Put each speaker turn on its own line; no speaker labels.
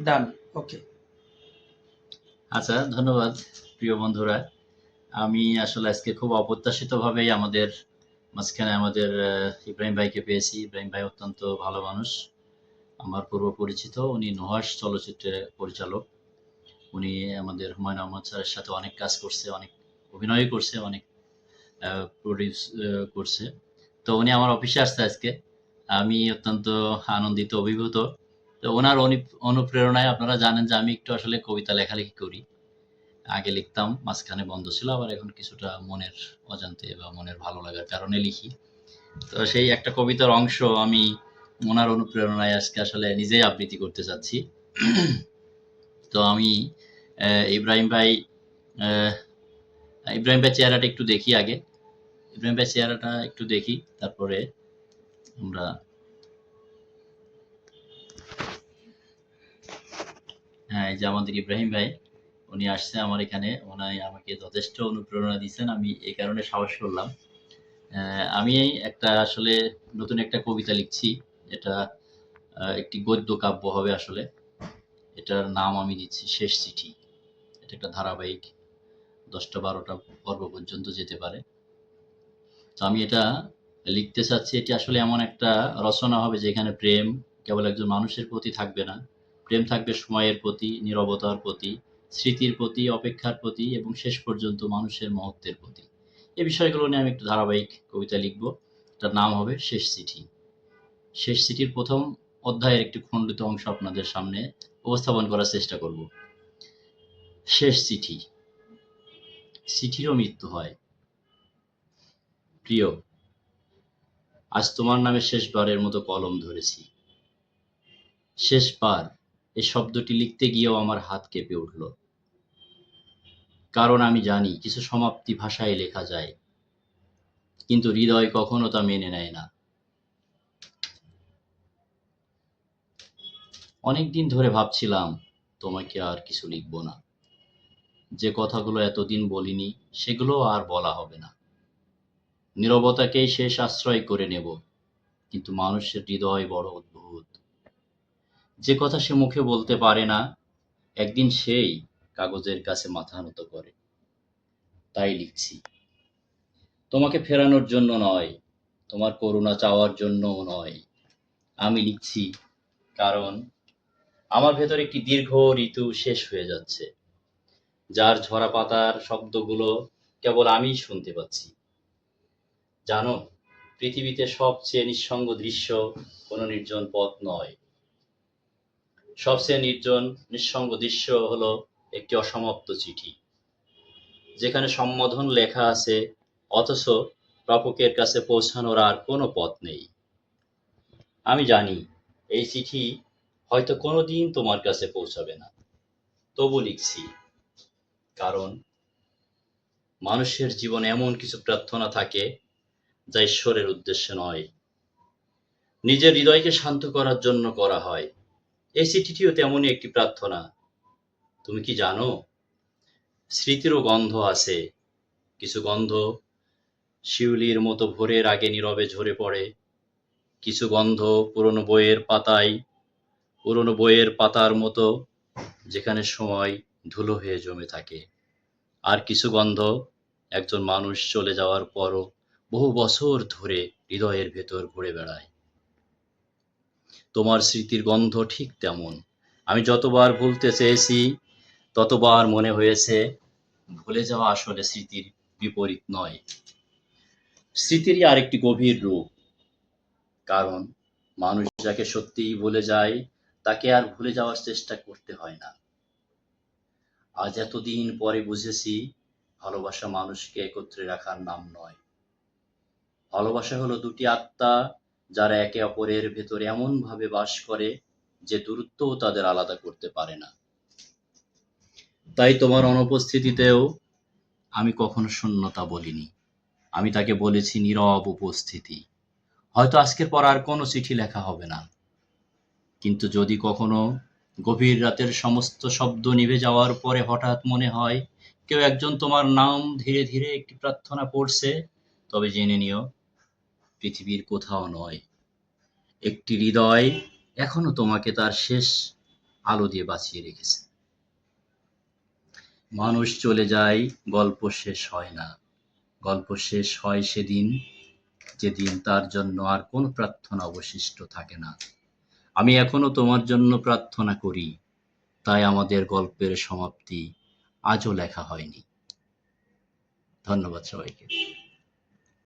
ডান। ওকে।
আচ্ছা, ধন্যবাদ প্রিয় বন্ধুরা। আমি আসলে আজকে খুব অপ্রত্যাশিতভাবেই আমাদের মাঝখানে আমাদের ইব্রাহিম ভাইকে পেয়েছি। ইব্রাহিম ভাই অত্যন্ত ভালো মানুষ। আমার পূর্ব পরিচিত। উনি নুহাস চলচ্চিত্রের পরিচালক। উনি আমাদের হুমায়ূন আহমেদ স্যারের সাথে অনেক কাজ করছে, অনেক অভিনয় করছে, অনেক প্রডিউস করছে। তো উনি আমার অফিসে আসছে আজকে। আমি অত্যন্ত আনন্দিত, অভিভূত। তো ওনার অনুপ্রেরণায় আপনারা জানেন যে আমি একটু আসলে কবিতা লেখালেখি করি। আগে লিখতাম, মাঝখানে বন্ধ ছিল। আবার এখন কিছুটা মনের অজান্তে বা মনের ভালো লাগার কারণে লিখি। তো সেই একটা কবিতার অংশ আমি ওনার অনুপ্রেরণায় আজকে আসলে নিজেই আবৃত্তি করতে চাচ্ছি। তো আমি ইব্রাহিম ভাই আহ, ইব্রাহিম ভাই চেহারাটা একটু দেখি আগে। ইব্রাহিম ভাই চেহারাটা একটু দেখি, তারপরে আমরা হ্যাঁ, এই যে আমাদের ইব্রাহিম ভাই, উনি আসছে আমার এখানে। উনি আমাকে যথেষ্ট অনুপ্রেরণা দিয়েছেন। আমি এই কারণে সাহস করলাম। আমি একটা আসলে নতুন একটা কবিতা লিখছি। এটা একটি গদ্য কাব্য হবে আসলে। এটার নাম আমি দিচ্ছি শেষ চিঠি। এটা একটা ধারাবাহিক ১০টা-১২টা পর্ব পর্যন্ত যেতে পারে। তো আমি এটা লিখতে চাচ্ছি। এটি আসলে এমন একটা রচনা হবে যেখানে প্রেম কেবল একজন মানুষের প্রতি থাকবে না। প্রেম থাকবে সময়ের প্রতি, নীরবতার প্রতি, স্মৃতির প্রতি, অপেক্ষার প্রতি এবং শেষ পর্যন্ত মানুষের মহত্বের প্রতি। এই বিষয়গুলো নিয়ে আমি একটু ধারাবাহিক কবিতা লিখব। এটার নাম হবে শেষ চিঠি। শেষ চিঠির ১ম অধ্যায়ের একটি খণ্ডিত অংশ আপনাদের সামনে উপস্থাপন করার চেষ্টা করব। শেষ চিঠি। চিঠিরও মৃত্যু হয়। প্রিয়, আজ তোমার নামে শেষবারের মতো কলম ধরেছি। শেষবার এই শব্দটি লিখতে গিয়েও আমার হাত কেঁপে উঠল। কারণ আমি জানি কিছু সমাপ্তি ভাষায় লেখা যায়, কিন্তু হৃদয় কখনো তা মেনে নেয় না। অনেকদিন ধরে ভাবছিলাম তোমাকে আর কিছু লিখব না। যে কথাগুলো এতদিন বলিনি সেগুলো আর বলা হবে না। নীরবতাকেই শেষ আশ্রয় করে নেব। কিন্তু মানুষের হৃদয় বড় অদ্ভুত। যে কথা সে মুখে বলতে পারে না, একদিন সেই কাগজের কাছে মাথা নত করে। তাই লিখছি। তোমাকে ফেরানোর জন্য নয়, তোমার করুণা চাওয়ার জন্যও নয়। আমি লিখছি কারণ আমার ভেতর একটি দীর্ঘ ঋতু শেষ হয়ে যাচ্ছে, যার ঝরা পাতার শব্দগুলো কেবল আমিই শুনতে পাচ্ছি। জানো, পৃথিবীতে সবচেয়ে নিঃসঙ্গ দৃশ্য কোনো নির্জন পথ নয়। সবচেয়ে নির্জন নিঃসঙ্গ দৃশ্য হলো একটি অসমাপ্ত চিঠি, যেখানে সম্বোধন লেখা আছে অথচ প্রাপকের কাছে পৌঁছানোর আর কোনো পথ নেই। আমি জানি এই চিঠি হয়তো কোনোদিন তোমার কাছে পৌঁছাবে না, তবু লিখছি। কারণ মানুষের জীবনে এমন কিছু প্রার্থনা থাকে যা ঈশ্বরের উদ্দেশ্যে নয়, নিজের হৃদয়কে শান্ত করার জন্য করা হয়। এই চিঠিটিও তেমনই একটি প্রার্থনা। তুমি কি জানো, স্মৃতিরও গন্ধ আছে। কিছু গন্ধ শিউলির মতো ভোরের আগে নীরবে ঝরে পড়ে। কিছু গন্ধ পুরনো বইয়ের পাতায়, পুরনো বইয়ের পাতার মতো, যেখানে সময় ধুলো হয়ে জমে থাকে। আর কিছু গন্ধ একজন মানুষ চলে যাওয়ার পরও বহু বছর ধরে হৃদয়ের ভেতর ঘুরে বেড়ায়। তোমার স্মৃতির গন্ধ ঠিক তেমন। আমি যতবার ভুলতে চেয়েছি ততবার মনে হয়েছে ভুলে যাওয়া আসলে স্মৃতির বিপরীত নয়, স্মৃতিরই আরেকটি গভীর রূপ। কারণ মানুষ যাকে সত্যিই ভুলে যায় তাকে আর ভুলে যাওয়ার চেষ্টা করতে হয় না। আজ এতদিন পরে বুঝেছি ভালোবাসা মানুষকে একত্রে রাখার নাম নয়। ভালোবাসা হলো দুটি আত্মা যারা একে অপরের ভেতরে এমন ভাবে বাস করে যে দূরত্বও তাদের আলাদা করতে পারে না। তাই তোমার অনুপস্থিতিতেও আমি কখনো শূন্যতা বলিনি। আমি তাকে বলেছি নীরব উপস্থিতি। হয়তো আজকের পর আর কোনো চিঠি লেখা হবে না, কিন্তু যদি কখনো গভীর রাতের সমস্ত শব্দ নিভে যাওয়ার পরে হঠাৎ মনে হয় কেউ একজন তোমার নাম ধীরে ধীরে একটি প্রার্থনা পড়ছে, তবে জেনে নিও পৃথিবীর কোথাও নয়, একটি হৃদয় এখনো তোমাকে তার শেষ আলো দিয়ে বাঁচিয়ে রেখেছে। মানুষ চলে যায়, গল্প শেষ হয় না। গল্প শেষ হয় সেদিন, যেদিন তার জন্য আর কোনো প্রার্থনা অবশিষ্ট থাকে না। আমি এখনো তোমার জন্য প্রার্থনা করি, তাই আমাদের গল্পের সমাপ্তি আজও লেখা হয়নি। ধন্যবাদ সবাইকে।